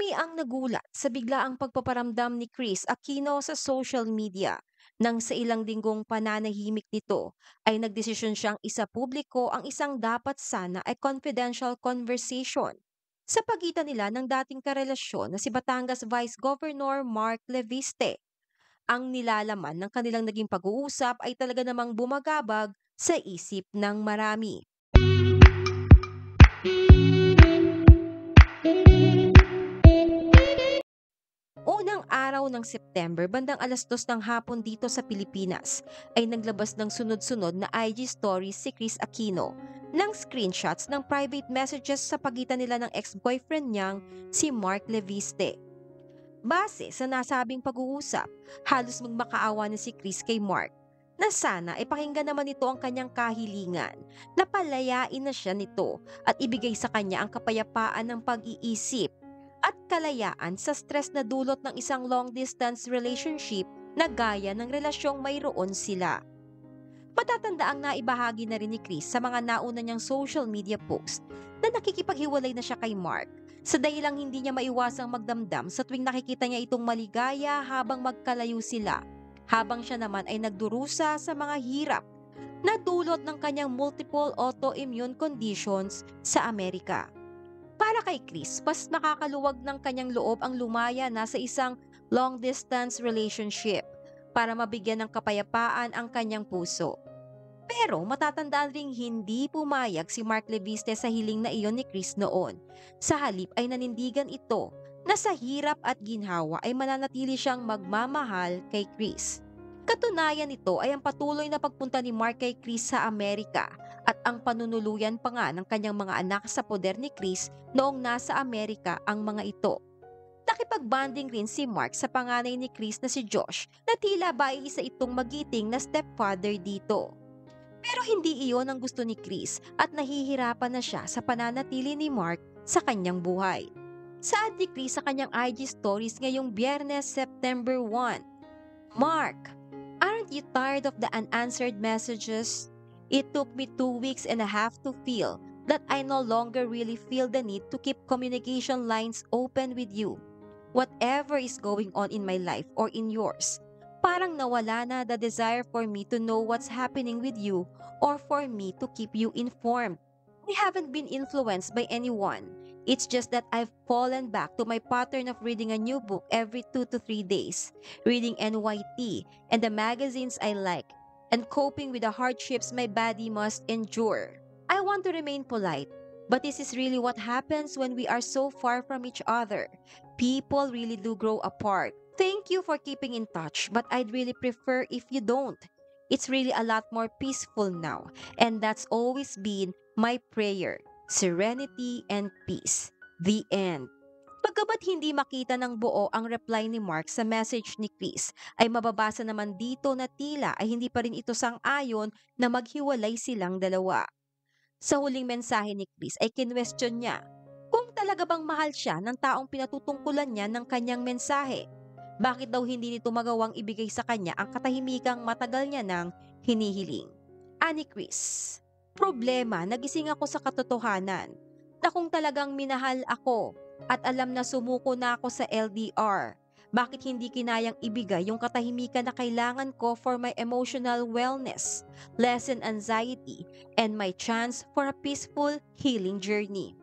Marami ang nagulat sa biglaang pagpaparamdam ni Chris Aquino sa social media nang sa ilang linggong pananahimik nito ay nagdesisyon siyang isapubliko ang isang dapat sana ay confidential conversation sa pagitan nila ng dating karelasyon na si Batangas Vice Governor Mark Leviste. Ang nilalaman ng kanilang naging pag-uusap ay talaga namang bumagabag sa isip ng marami. Unang araw ng September, bandang 2:00 ng hapon dito sa Pilipinas, ay naglabas ng sunod-sunod na IG stories si Chris Aquino ng screenshots ng private messages sa pagitan nila ng ex-boyfriend niyang si Mark Leviste. Base sa nasabing pag-uusap, halos magmakaawa na si Chris kay Mark na sana ay pakinggan naman nito ang kanyang kahilingan na palayain na siya nito at ibigay sa kanya ang kapayapaan ng pag-iisip at kalayaan sa stress na dulot ng isang long-distance relationship na gaya ng relasyong mayroon sila. Matatandaang naibahagi na rin ni Chris sa mga nauna niyang social media post na nakikipaghiwalay na siya kay Mark sa dahilang hindi niya maiwasang magdamdam sa tuwing nakikita niya itong maligaya habang magkalayo sila, habang siya naman ay nagdurusa sa mga hirap na dulot ng kanyang multiple autoimmune conditions sa Amerika. Para kay Chris, mas makakaluwag ng kanyang loob ang lumaya na sa isang long-distance relationship para mabigyan ng kapayapaan ang kanyang puso. Pero matatandaan ring hindi pumayag si Mark Leviste sa hiling na iyon ni Chris noon. Sa halip ay nanindigan ito na sa hirap at ginhawa ay mananatili siyang magmamahal kay Chris. Katunayan nito ay ang patuloy na pagpunta ni Mark kay Chris sa Amerika at ang panunuluyan pa nga ng kanyang mga anak sa poder ni Chris noong nasa Amerika ang mga ito. Nakipag-bonding rin si Mark sa panganay ni Chris na si Josh na tila ba ay isa itong magiting na stepfather dito. Pero hindi iyon ang gusto ni Chris at nahihirapan na siya sa pananatili ni Mark sa kanyang buhay. Saad ni Chris sa kanyang IG stories ngayong Biyernes, September 1. Mark, aren't you tired of the unanswered messages? It took me 2.5 weeks to feel that I no longer really feel the need to keep communication lines open with you. Whatever is going on in my life or in yours, parang nawala na the desire for me to know what's happening with you or for me to keep you informed. I haven't been influenced by anyone. It's just that I've fallen back to my pattern of reading a new book every 2 to 3 days, reading NYT and the magazines I like, and coping with the hardships my body must endure. I want to remain polite, but this is really what happens when we are so far from each other. People really do grow apart. Thank you for keeping in touch, but I'd really prefer if you don't. It's really a lot more peaceful now, and that's always been my prayer. Serenity and peace. The end. Pagkabat hindi makita ng buo ang reply ni Mark sa message ni Chris, ay mababasa naman dito na tila ay hindi pa rin ito sang-ayon na maghiwalay silang dalawa. Sa huling mensahe ni Chris ay kinwestiyon niya kung talaga bang mahal siya ng taong pinatutungkulan niya ng kanyang mensahe. Bakit daw hindi nito magawang ibigay sa kanya ang katahimikang matagal niya nang hinihiling? Ani Chris, problema, nagising ako sa katotohanan na kung talagang minahal ako at alam na sumuko na ako sa LDR, bakit hindi kinayang ibigay yung katahimikan na kailangan ko for my emotional wellness, lessen anxiety, and my chance for a peaceful healing journey?